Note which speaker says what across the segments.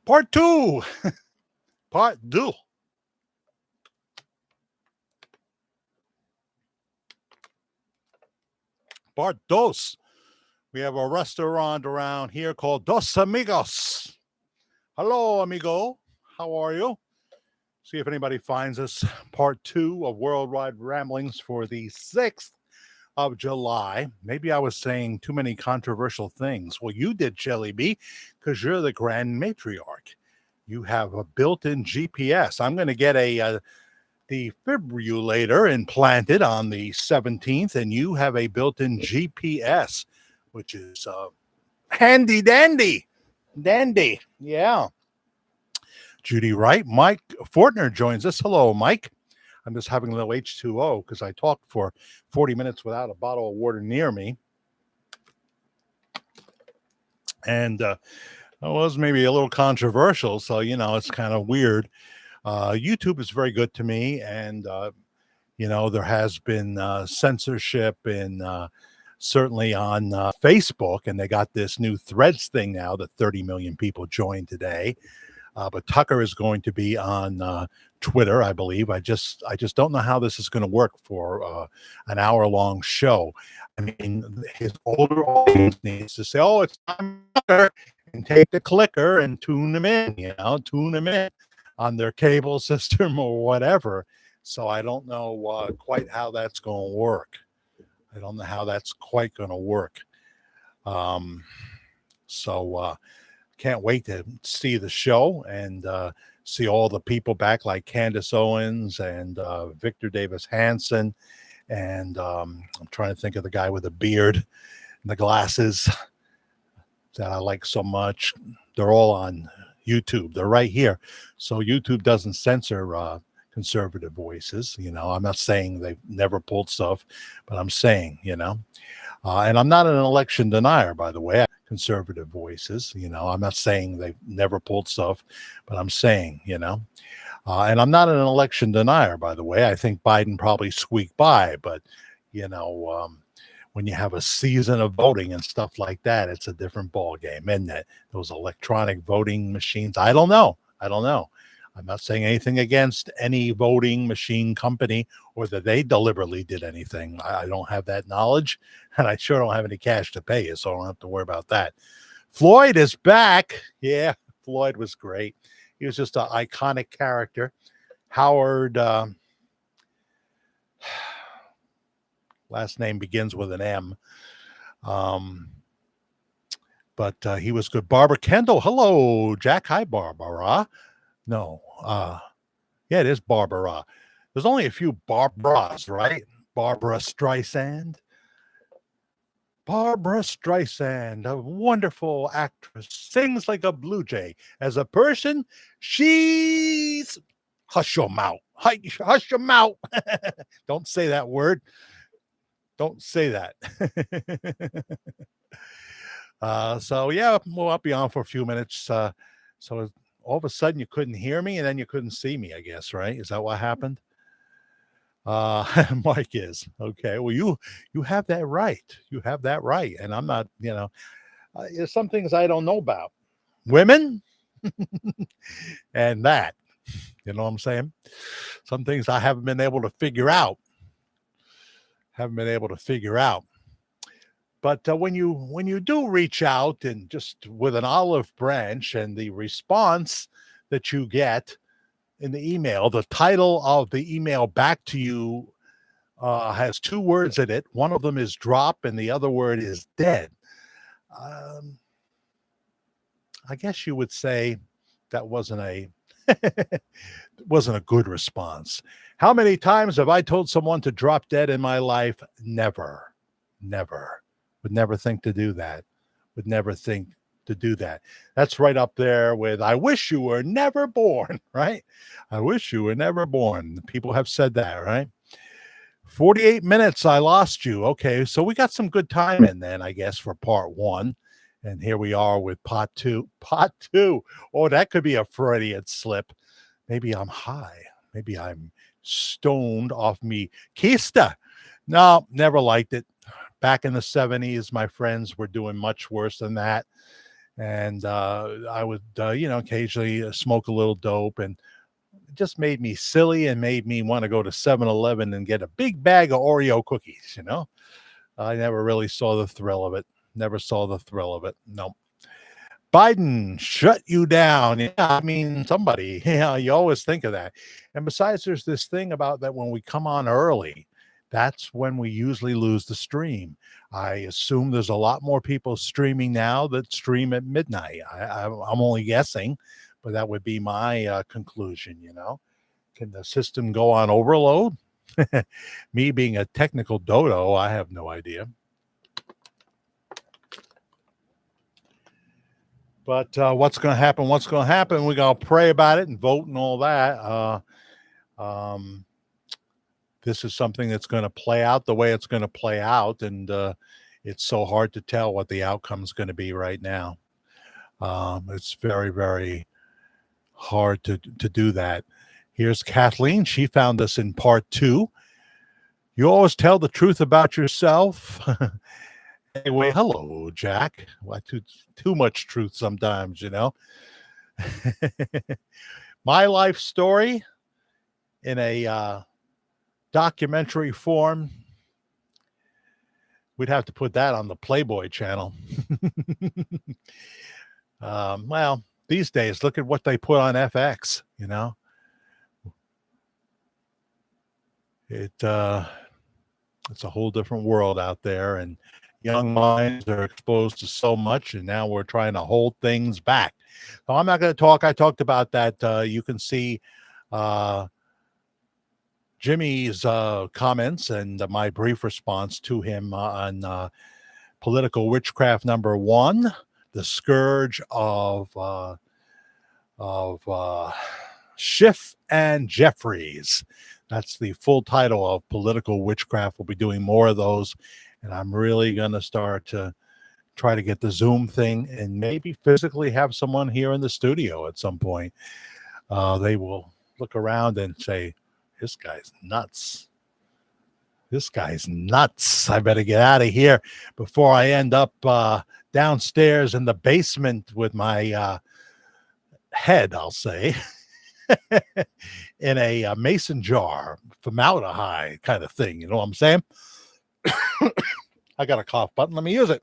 Speaker 1: Part two. Part two. Part dos. We have a restaurant around here called Dos Amigos. Hello, amigo. How are you? See if anybody finds us. Part two of Worldwide Ramblings for the 6th of July. Maybe I was saying too many controversial things. Well, you did, Shelly B, because you're the grand matriarch. You have a built-in GPS. I'm going to get a defibrillator implanted on the 17th, and you have a built-in GPS, which is handy dandy. Dandy, yeah. Judy Wright. Mike Fortner joins us. Hello, Mike. I'm just having a little H2O because I talked for 40 minutes without a bottle of water near me. And it was maybe a little controversial, so, it's kind of weird. YouTube is very good to me, and, there has been censorship in certainly on Facebook, and they got this new Threads thing now that 30 million people joined today. But Tucker is going to be on Twitter, I believe. I just don't know how this is going to work for an hour-long show. I mean, his older audience needs to say, "Oh, it's time Tucker," and take the clicker and tune them in. Tune them in on their cable system or whatever. So I don't know quite how that's going to work. I don't know how that's quite going to work. Can't wait to see the show and see all the people back like Candace Owens and Victor Davis Hanson. And I'm trying to think of the guy with the beard and the glasses that I like so much. They're all on YouTube. They're right here. So YouTube doesn't censor conservative voices. I'm not saying they've never pulled stuff, but I'm saying, and I'm not an election denier, by the way. Conservative voices, I'm not saying they've never pulled stuff, but I'm saying, and I'm not an election denier, by the way. I think Biden probably squeaked by, but, when you have a season of voting and stuff like that, it's a different ball game, isn't it? Those electronic voting machines. I don't know. I'm not saying anything against any voting machine company or that they deliberately did anything. I don't have that knowledge, and I sure don't have any cash to pay you, so I don't have to worry about that. Floyd is back. Yeah, Floyd was great. He was just an iconic character. Howard, last name begins with an M. But he was good. Barbara Kendall. Hello, Jack. Hi, Barbara. No. Yeah, it is Barbara. There's only a few Barbaras, right? Barbara Streisand. Barbara Streisand, a wonderful actress, sings like a blue jay. As a person, she's... Hush your mouth. Hush your mouth. Don't say that word. Don't say that. So, yeah, I'll be on for a few minutes. So all of a sudden you couldn't hear me and then you couldn't see me, I guess, right? Is that what happened? Mike is. Okay. Well, you have that right. You have that right. And I'm not, there's some things I don't know about. Women and that. You know what I'm saying? Some things I haven't been able to figure out. But when you do reach out and just with an olive branch and the response that you get in the email, the title of the email back to you has 2 words in it. One of them is drop and the other word is dead. I guess you would say that wasn't a good response. How many times have I told someone to drop dead in my life? Never. Would never think to do that. That's right up there with, I wish you were never born, right? I wish you were never born. People have said that, right? 48 minutes, I lost you. Okay, so we got some good time in then, I guess, for part 1. And here we are with part 2. Part 2. Oh, that could be a Freudian slip. Maybe I'm high. Maybe I'm stoned off me. Kista. No, never liked it. Back in the 70s, my friends were doing much worse than that. And I would, occasionally smoke a little dope, and it just made me silly and made me want to go to 7-Eleven and get a big bag of Oreo cookies. I never really saw the thrill of it. Never saw the thrill of it. No. Biden shut you down. Yeah, I mean, somebody, you always think of that. And besides, there's this thing about that when we come on early, that's when we usually lose the stream. I assume there's a lot more people streaming now that stream at midnight. I'm only guessing, but that would be my conclusion. Can the system go on overload? Me being a technical dodo, I have no idea. But what's going to happen? What's going to happen? We're going to pray about it and vote and all that. This is something that's going to play out the way it's going to play out. And it's so hard to tell what the outcome is going to be right now. It's very, very hard to do that. Here's Kathleen. She found us in part 2. You always tell the truth about yourself. Anyway, hello, Jack. Why too much truth sometimes, My life story in a documentary form. We'd have to put that on the Playboy channel. Well, these days, look at what they put on FX, It's a whole different world out there, and young minds are exposed to so much, and now we're trying to hold things back. So I'm not going to talk. I talked about that. You can see Jimmy's comments and my brief response to him on Political Witchcraft number 1, The Scourge of Schiff and Jeffries. That's the full title of Political Witchcraft. We'll be doing more of those. And I'm really going to start to try to get the Zoom thing and maybe physically have someone here in the studio at some point. They will look around and say, this guy's nuts. This guy's nuts. I better get out of here before I end up downstairs in the basement with my head, I'll say, in a mason jar, formaldehyde kind of thing. You know what I'm saying? I got a cough button. Let me use it.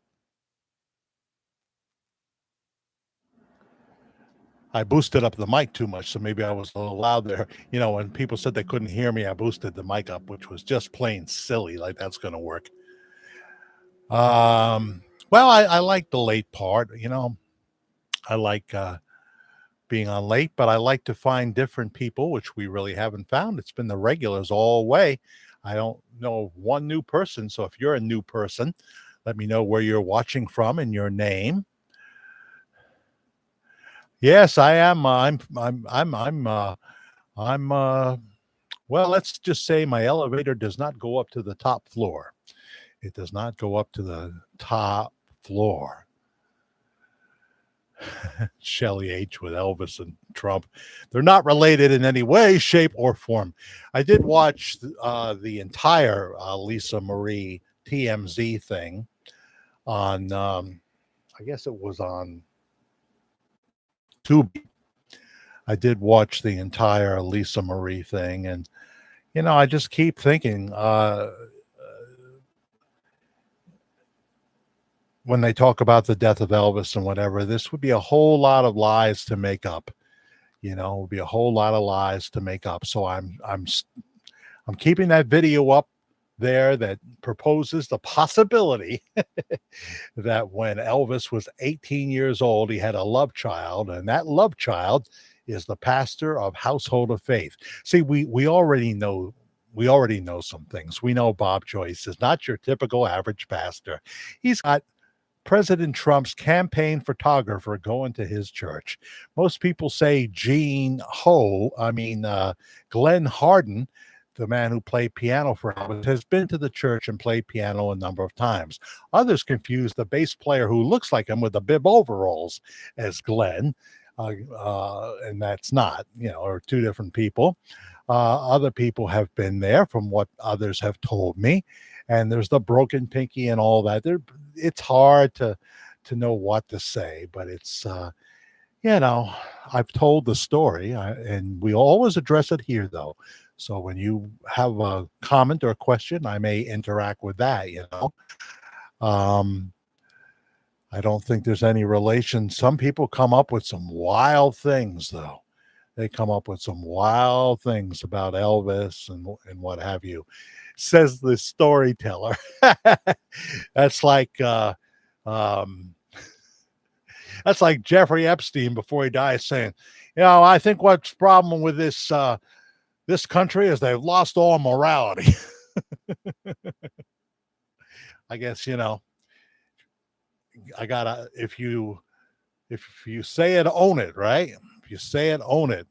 Speaker 1: I boosted up the mic too much, so maybe I was a little loud there. When people said they couldn't hear me, I boosted the mic up, which was just plain silly. Like that's going to work. Well, I like the late part. I like being on late, but I like to find different people, which we really haven't found. It's been the regulars all the way. I don't know one new person. So if you're a new person, let me know where you're watching from and your name. Yes, I am. Well, let's just say my elevator does not go up to the top floor. It does not go up to the top floor. Shelly H with Elvis and Trump. They're not related in any way, shape, or form. I did watch the entire Lisa Marie TMZ thing on, I guess it was on Tubi. I did watch the entire Lisa Marie thing, and, I just keep thinking, when they talk about the death of Elvis and whatever, this would be a whole lot of lies to make up. It would be a whole lot of lies to make up. So I'm keeping that video up there that proposes the possibility that when Elvis was 18 years old, he had a love child, and that love child is the pastor of Household of Faith. See, we already know. We already know some things. We know Bob Joyce is not your typical average pastor. He's got President Trump's campaign photographer going to his church. Most people say Glenn Hardin, the man who played piano for Elvis, has been to the church and played piano a number of times. Others confuse the bass player who looks like him with the bib overalls as Glenn, and that's not, or two different people. Other people have been there from what others have told me. And there's the broken pinky and all that. It's hard to to know what to say, but it's you know, I've told the story, and we always address it here, though. So when you have a comment or a question, I may interact with that. Um, I don't think there's any relation. Some people come up with some wild things, though. They come up with some wild things about Elvis and what have you. Says the storyteller. That's like um, that's like Jeffrey Epstein before he dies saying, I think what's problem with this country is they've lost all morality. I guess I gotta if you say it, own it, right? If you say it, own it.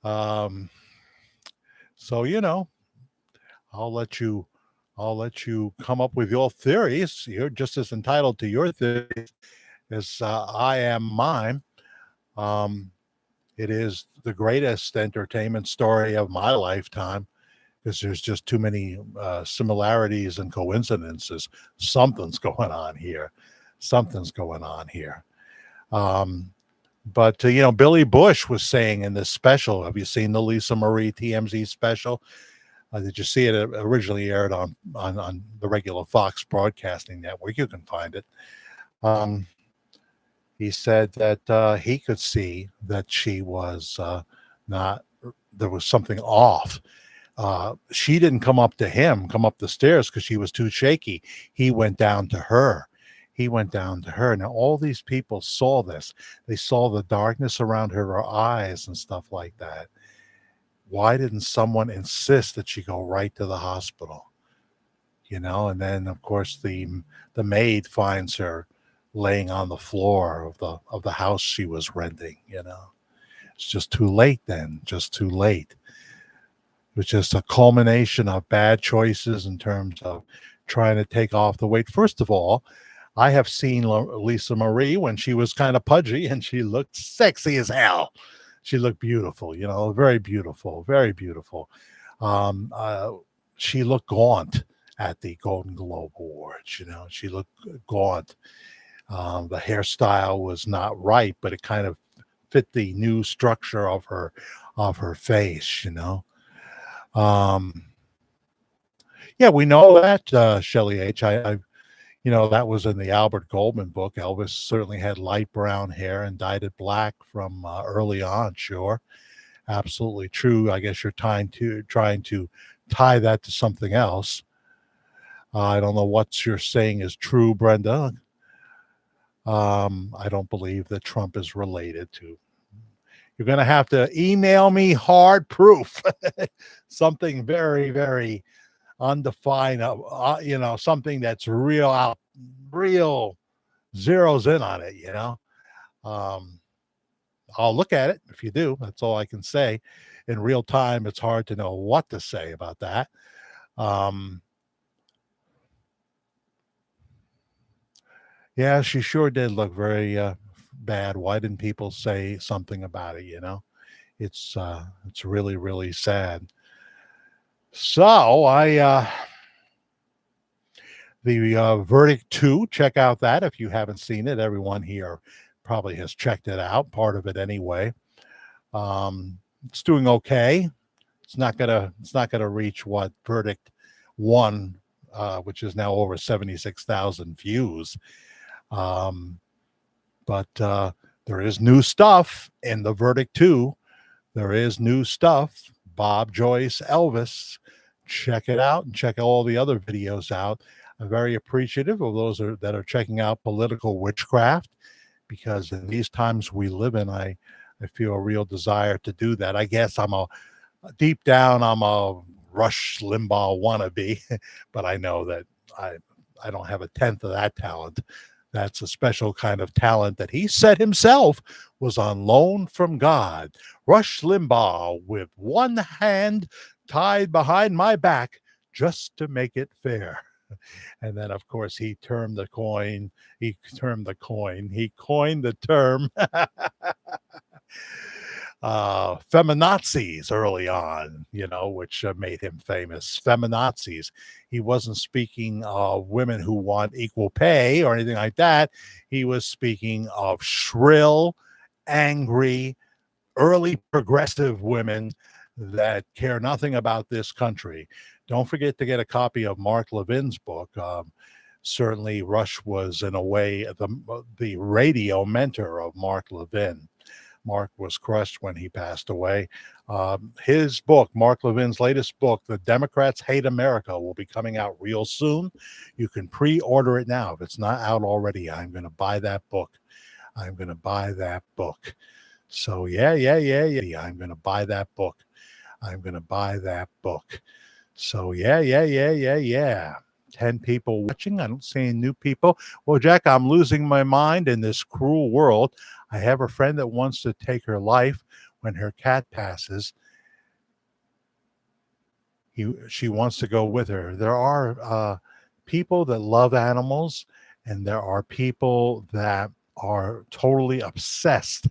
Speaker 1: Um, so I'll let you come up with your theories. You're just as entitled to your theories as I am mine. Um, it is the greatest entertainment story of my lifetime because there's just too many similarities and coincidences. Something's going on here. Something's going on here. But Billy Bush was saying in this special, have you seen the Lisa Marie TMZ special? Did you see it? Originally aired on the regular Fox Broadcasting Network. You can find it. He said that he could see that she was not. There was something off. She didn't come up the stairs because she was too shaky. He went down to her. Now all these people saw this. They saw the darkness around her eyes and stuff like that. Why didn't someone insist that she go right to the hospital? And then of course the maid finds her laying on the floor of the house she was renting. It's just too late then. Just too late. It was just a culmination of bad choices in terms of trying to take off the weight. First of all, I have seen Lisa Marie when she was kind of pudgy and she looked sexy as hell. She looked beautiful, very beautiful, very beautiful. She looked gaunt at the Golden Globe Awards. She looked gaunt. The hairstyle was not right, but it kind of fit the new structure of her face. Yeah, we know that, Shelly H. That was in the Albert Goldman book. Elvis certainly had light brown hair and dyed it black from early on. Sure, absolutely true. I guess you're trying to tie that to something else. I don't know what you're saying is true, Brenda. I don't believe that Trump is related to. You're going to have to email me hard proof, something very, very undefined, something that's real zeros in on it, I'll look at it if you do. That's all I can say. In real time, it's hard to know what to say about that. Yeah, she sure did look very bad. Why didn't people say something about it? It's really, really sad. So the Verdict 2, check out that if you haven't seen it. Everyone here probably has checked it out, part of it anyway. It's doing okay. It's not gonna reach what Verdict 1, which is now over 76,000 views. But there is new stuff in the Verdict 2. There is new stuff. Bob Joyce, Elvis. Check it out and check all the other videos out. I'm very appreciative of those that are checking out political witchcraft, because in these times we live in, I feel a real desire to do that. I guess deep down, I'm a Rush Limbaugh wannabe, but I know that I don't have a tenth of that talent. That's a special kind of talent that he said himself was on loan from God. Rush Limbaugh with one hand tied behind my back just to make it fair. And then, of course, he coined the term. feminazis early on, which made him famous. Feminazis. He wasn't speaking of women who want equal pay or anything like that. He was speaking of shrill, angry, early progressive women that care nothing about this country. Don't forget to get a copy of Mark Levin's book. Certainly, Rush was, in a way, the radio mentor of Mark Levin. Mark was crushed when he passed away. His book, Mark Levin's latest book, The Democrats Hate America, will be coming out real soon. You can pre-order it now. If it's not out already, I'm going to buy that book. I'm going to buy that book. So, yeah. I'm going to buy that book. I'm going to buy that book. So, yeah. 10 people watching. I don't see any new people. Well, Jack, I'm losing my mind in this cruel world. I have a friend that wants to take her life when her cat passes. She wants to go with her. There are people that love animals, and there are people that are totally obsessed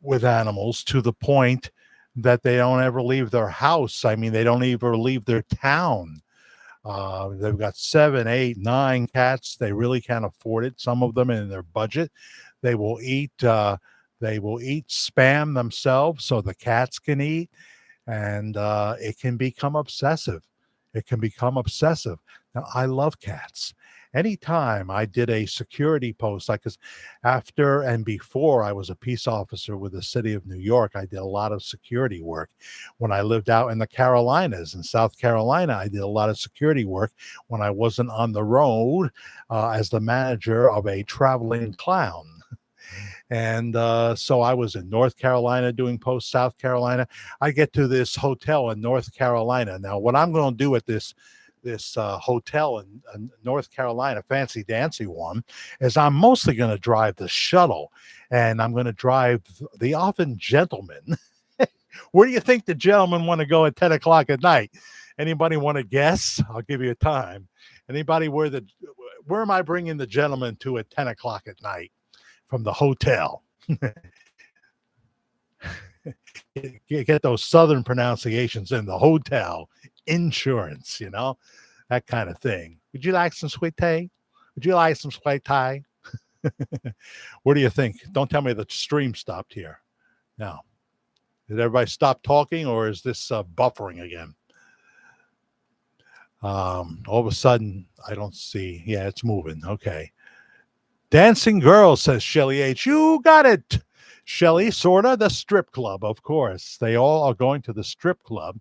Speaker 1: with animals to the point that they don't ever leave their house. I mean, they don't even leave their town. They've got 7, 8, 9 cats. They really can't afford it. Some of them in their budget. They will eat spam themselves so the cats can eat, and it can become obsessive. Now, I love cats. Anytime I did a security post, because after and before I was a peace officer with the city of New York, I did a lot of security work. When I lived out in the Carolinas, in South Carolina, I did a lot of security work when I wasn't on the road as the manager of a traveling clown. And so I was in North Carolina doing post, South Carolina. I get to this hotel in North Carolina. Now, what I'm going to do at this hotel in North Carolina, fancy dancy one, is I'm mostly going to drive the shuttle, and I'm going to drive the often gentleman. Where do you think the gentlemen want to go at 10 o'clock at night? Anybody want to guess? I'll give you a time. Anybody, where am I bringing the gentleman to at 10 o'clock at night from the hotel? Get those southern pronunciations in the hotel. Insurance, that kind of thing. Would you like some sweet tea? Would you like some sweet tea? What do you think? Don't tell me the stream stopped here. No. Did everybody stop talking, or is this buffering again? All of a sudden, I don't see. Yeah, it's moving. Okay. Dancing Girl, says Shelly H. You got it. Shelly, sorta. The strip club, of course. They all are going to the strip club.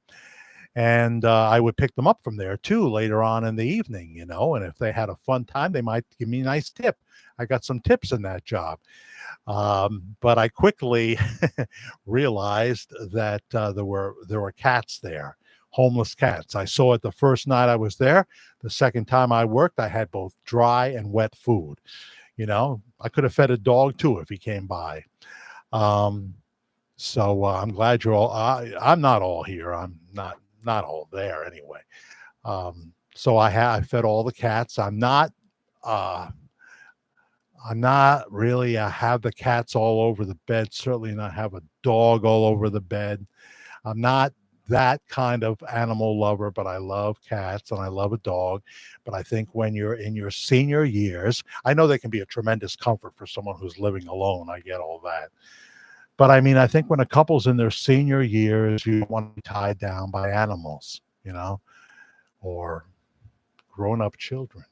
Speaker 1: And I would pick them up from there, too, later on in the evening, and if they had a fun time, they might give me a nice tip. I got some tips in that job. But I quickly realized that there were cats there, homeless cats. I saw it the first night I was there. The second time I worked, I had both dry and wet food. I could have fed a dog, too, if he came by. So I'm glad you're all, I'm not all here. I'm not all there anyway. So I fed all the cats. I'm not really have the cats all over the bed. Certainly not have a dog all over the bed. I'm not that kind of animal lover, but I love cats and I love a dog. But I think when you're in your senior years, I know they can be a tremendous comfort for someone who's living alone. I get all that. But I mean, I think when a couple's in their senior years, you want to be tied down by animals, or grown-up children.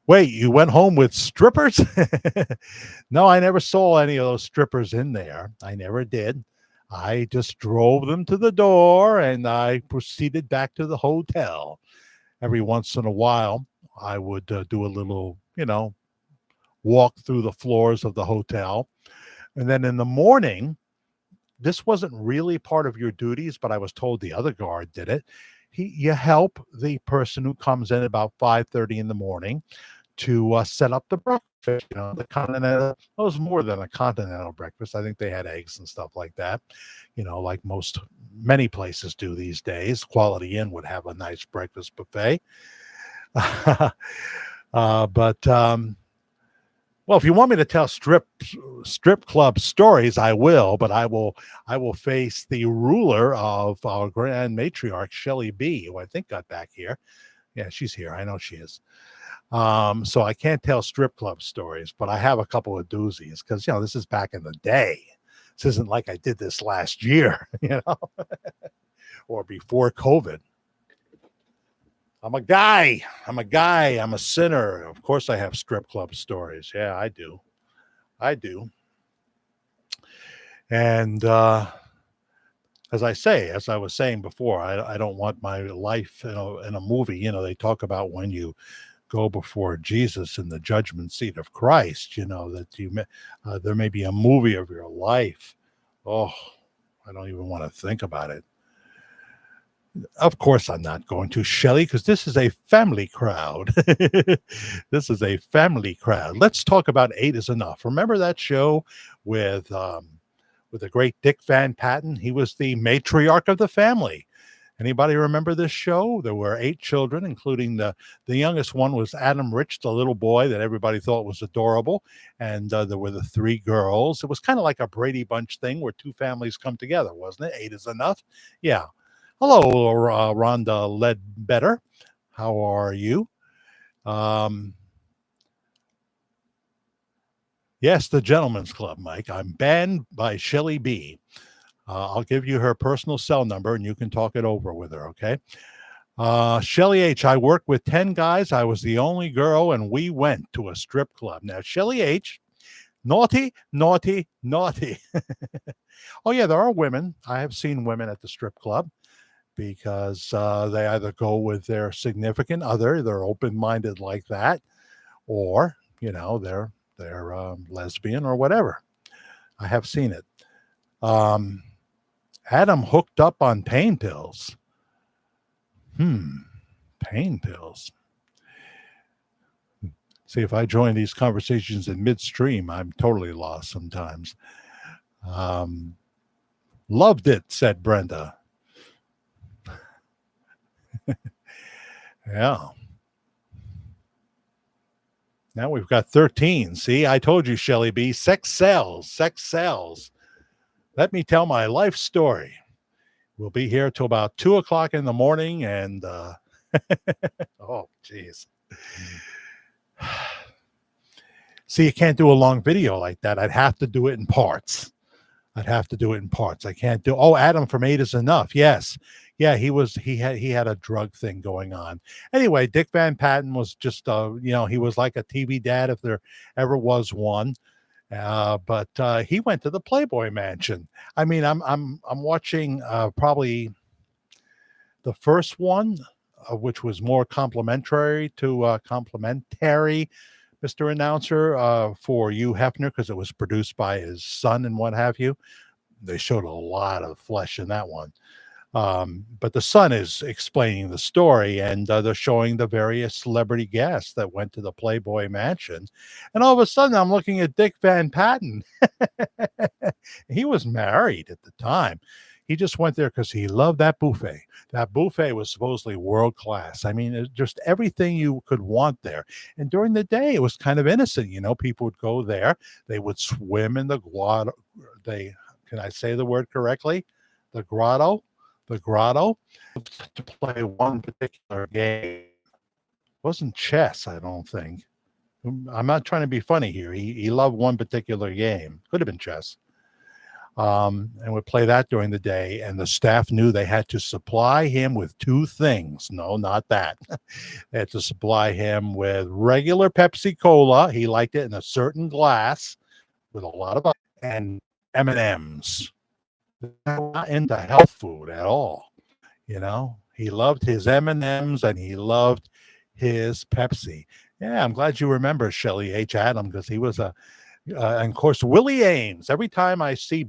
Speaker 1: Wait, you went home with strippers? No, I never saw any of those strippers in there. I never did. I just drove them to the door and I proceeded back to the hotel. Every once in a while, I would do a little, walk through the floors of the hotel. And then in the morning, this wasn't really part of your duties, but I was told the other guard did it. You help the person who comes in about 5:30 in the morning to set up the breakfast. The continental. It was more than a continental breakfast. I think they had eggs and stuff like that. Like many places do these days. Quality Inn would have a nice breakfast buffet. But Well, if you want me to tell strip club stories, I will, but I will face the ruler of our grand matriarch, Shelly B, who I think got back here. Yeah, she's here. I know she is. So I can't tell strip club stories, but I have a couple of doozies because this is back in the day. This isn't like I did this last year, or before COVID. I'm a guy. I'm a guy. I'm a sinner. Of course, I have strip club stories. Yeah, I do. I do. And as I was saying before, I don't want my life in a movie. They talk about when you go before Jesus in the judgment seat of Christ, that there may be a movie of your life. Oh, I don't even want to think about it. Of course, I'm not going to, Shelly, because this is a family crowd. This is a family crowd. Let's talk about Eight is Enough. Remember that show with the great Dick Van Patten? He was the matriarch of the family. Anybody remember this show? There were 8 children, including the youngest one was Adam Rich, the little boy that everybody thought was adorable. And there were the 3 girls. It was kind of like a Brady Bunch thing where 2 families come together, wasn't it? 8 is Enough. Yeah. Hello, Rhonda Ledbetter. How are you? Yes, the Gentleman's Club, Mike. I'm banned by Shelly B. I'll give you her personal cell number and you can talk it over with her, okay? Shelly H., I worked with 10 guys. I was the only girl, and we went to a strip club. Now, Shelly H., naughty, naughty, naughty. Oh, yeah, there are women. I have seen women at the strip club because they either go with their significant other, they're open-minded like that, or, they're lesbian or whatever. I have seen it. Adam hooked up on pain pills. Pain pills. See, if I join these conversations in midstream, I'm totally lost sometimes. Loved it, said Brenda. Yeah. Now we've got 13. See, I told you, Shelly B. Sex sells. Sex sells. Let me tell my life story. We'll be here till about 2 o'clock in the morning. And, oh, geez. See, you can't do a long video like that. I'd have to do it in parts. I can't do. Oh, Adam from 8 is Enough. Yes. Yeah, he had a drug thing going on. Anyway, Dick Van Patten was just, he was like a TV dad if there ever was one. But he went to the Playboy Mansion. I mean, I'm watching probably the first one, which was more complimentary, Mr. Announcer, for Hugh Hefner, because it was produced by his son and what have you. They showed a lot of flesh in that one. But the son is explaining the story, and they're showing the various celebrity guests that went to the Playboy Mansion. And all of a sudden, I'm looking at Dick Van Patten. He was married at the time. He just went there because he loved that buffet. That buffet was supposedly world class. I mean, just everything you could want there. And during the day, it was kind of innocent. People would go there. They would swim in the grotto. Can I say the word correctly? The grotto. To play one particular game. It wasn't chess, I don't think. I'm not trying to be funny here. He loved one particular game. Could have been chess. And would play that during the day. And the staff knew they had to supply him with 2 things. No, not that. They had to supply him with regular Pepsi Cola. He liked it in a certain glass with a lot of, and M&Ms. Not into health food at all. He loved his M&Ms and he loved his Pepsi. Yeah, I'm glad you remember Shelly H. Adam, because he was and of course, Willie Ames. Every time I see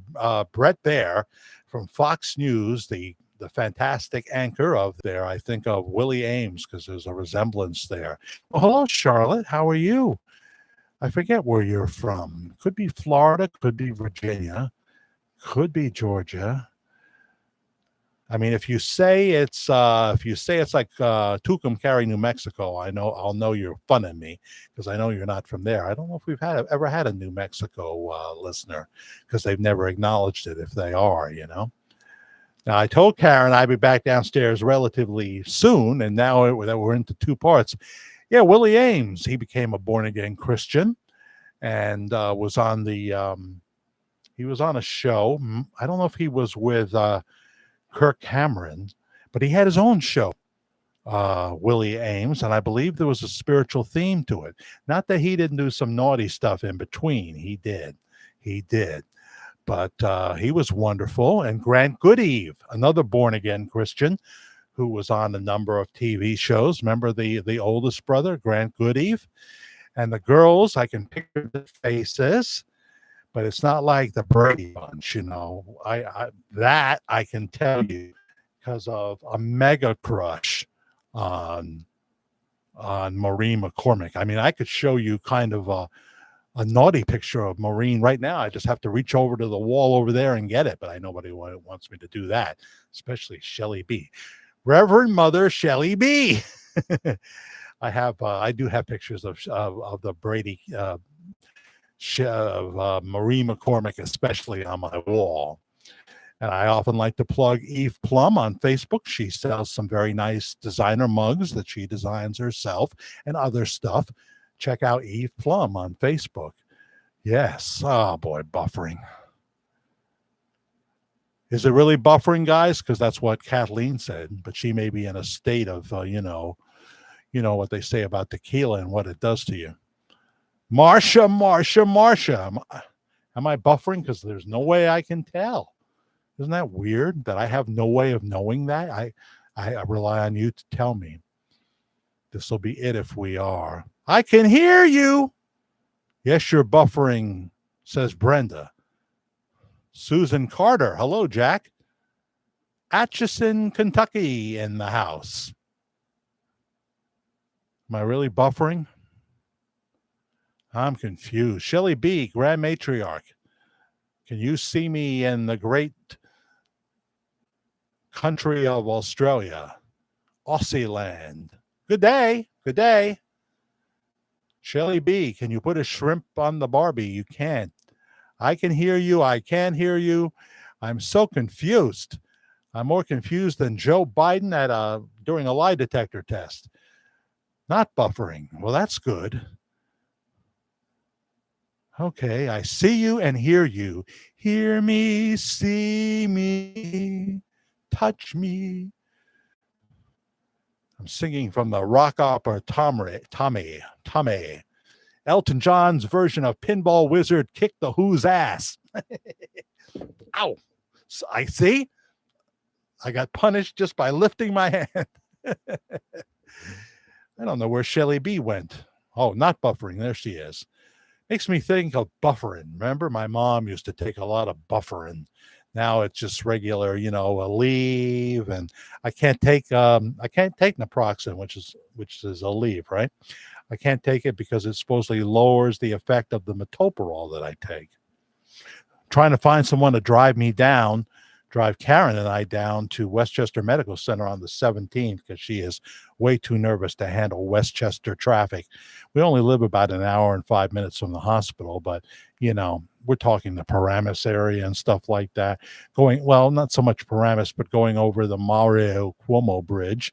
Speaker 1: Brett there from Fox News, the fantastic anchor of there, I think of Willie Ames because there's a resemblance there. Well, hello, Charlotte. How are you? I forget where you're from. Could be Florida, could be Virginia, could be Georgia. I mean, if you say it's like Tucumcari, New Mexico, I'll know you're funning me because I know you're not from there. I don't know if we've ever had a New Mexico listener because they've never acknowledged it if they are, you know. Now, I told Karen I'd be back downstairs relatively soon, and now that we're into two parts. Yeah, Willie Ames, he became a born-again Christian and he was on a show. I don't know if he was with Kirk Cameron, but he had his own show, Willie Ames, and I believe there was a spiritual theme to it. Not that he didn't do some naughty stuff in between. He did. But he was wonderful. And Grant Goodeve, another born-again Christian who was on a number of TV shows. Remember the oldest brother, Grant Goodeve? And the girls, I can picture the faces, but it's not like the Brady Bunch, you know. I can tell you because of a mega crush on Maureen McCormick. I mean, I could show you kind of a naughty picture of Maureen right now. I just have to reach over to the wall over there and get it, but I know nobody wants me to do that, especially Shelly B. Reverend Mother Shelly B. I do have pictures of the Brady of Marie McCormick, especially on my wall. And I often like to plug Eve Plum on Facebook. She sells some very nice designer mugs that she designs herself and other stuff. Check out Eve Plum on Facebook. Yes. Oh, boy, buffering. Is it really buffering, guys? Because that's what Kathleen said. But she may be in a state of, you know what they say about tequila and what it does to you. Marsha. Am I buffering? Because there's no way I can tell. Isn't that weird that I have no way of knowing that? I rely on you to tell me. This will be it if we are. I can hear you. Yes, you're buffering, says Brenda. Susan Carter. Hello, Jack. Atchison, Kentucky in the house. Am I really buffering? I'm confused. Shelly B., Grand Matriarch. Can you see me in the great country of Australia? Aussie land. Good day. Good day. Shelly B., can you put a shrimp on the Barbie? You can't. I can hear you. I can't hear you. I'm so confused. I'm more confused than Joe Biden during a lie detector test. Not buffering. Well, that's good. Okay, I see you and hear you. Hear me, see me, touch me. I'm singing from the rock opera Tommy. Elton John's version of Pinball Wizard Kick the Who's Ass. Ow. So I see. I got punished just by lifting my hand. I don't know where Shelly B went. Oh, not buffering. There she is. Makes me think of buffering. Remember, my mom used to take a lot of buffering. Now it's just regular, a leave, and I can't take naproxen, which is a leave, right? I can't take it because it supposedly lowers the effect of the metoprolol that I take. Trying to find someone to drive Karen and I down to Westchester Medical Center on the 17th because she is way too nervous to handle Westchester traffic. We only live about an hour and 5 minutes from the hospital, but, we're talking the Paramus area and stuff like that. Not so much Paramus, but going over the Mario Cuomo Bridge.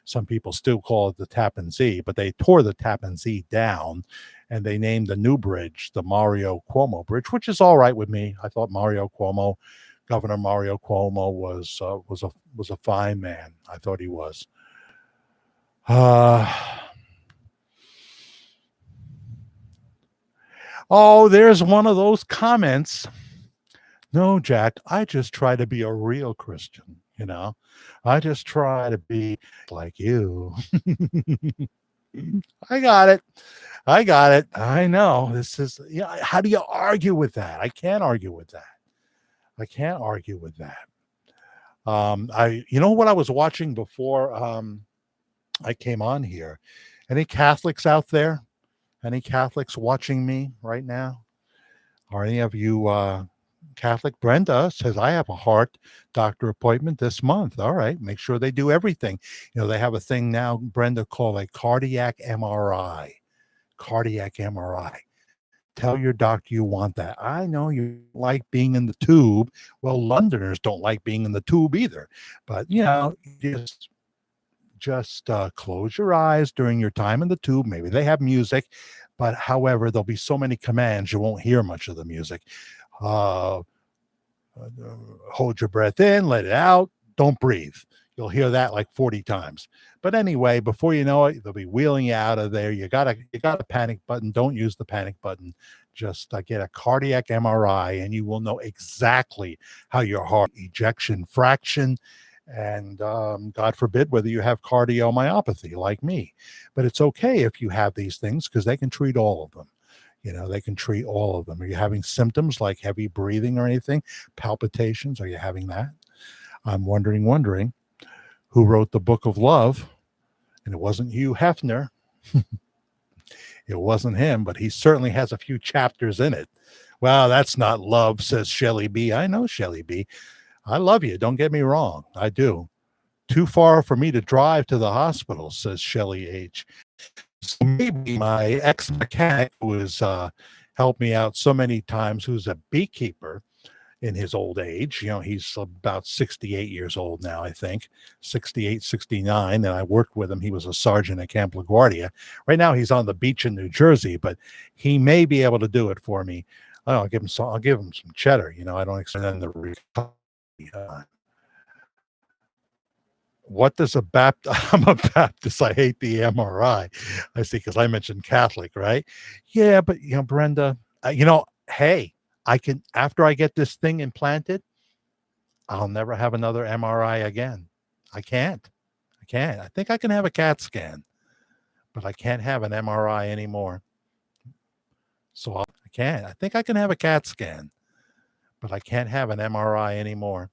Speaker 1: Some people still call it the Tappan Zee, but they tore the Tappan Zee down and they named the new bridge the Mario Cuomo Bridge, which is all right with me. I thought Governor Mario Cuomo was a fine man. I thought he was. There's one of those comments. No, Jack, I just try to be a real Christian, I just try to be like you. I got it. I know. This is, how do you argue with that? I can't argue with that. What I was watching before I came on here? Any Catholics out there? Any Catholics watching me right now? Are any of you Catholic Brenda says, I have a heart doctor appointment this month. All right, make sure they do everything. They have a thing now, Brenda, called a cardiac MRI. Cardiac MRI. Tell your doctor you want that. I know you like being in the tube. Well, Londoners don't like being in the tube either. But, just close your eyes during your time in the tube. Maybe they have music, but however, there'll be so many commands you won't hear much of the music. Uh, Hold your breath in, let it out, don't breathe. You'll hear that like 40 times. But anyway, before you know it, they'll be wheeling you out of there. You got a panic button. Don't use the panic button. Just get a cardiac MRI, and you will know exactly how your heart ejection fraction, and God forbid whether you have cardiomyopathy like me. But it's okay if you have these things because they can treat all of them. They can treat all of them. Are you having symptoms like heavy breathing or anything? Palpitations? Are you having that? I'm wondering who wrote the Book of Love. And it wasn't Hugh Hefner. It wasn't him, but he certainly has a few chapters in it. Well, that's not love, says Shelly B. I know Shelly B. I love you. Don't get me wrong. I do. Too far for me to drive to the hospital, says Shelly H. So maybe my ex-mechanic who has helped me out so many times, who's a beekeeper in his old age, he's about 68 years old now, I think, 68, 69, and I worked with him. He was a sergeant at Camp LaGuardia. Right now he's on the beach in New Jersey, but he may be able to do it for me. I'll give him some cheddar. I don't expect them to recovery. What does a Baptist? I'm a Baptist. I hate the MRI. I see, because I mentioned Catholic, right? Yeah, but Brenda, hey, I can, after I get this thing implanted, I'll never have another MRI again. I can't. I think I can have a CAT scan, but I can't have an MRI anymore. So I can't. I think I can have a CAT scan, but I can't have an MRI anymore.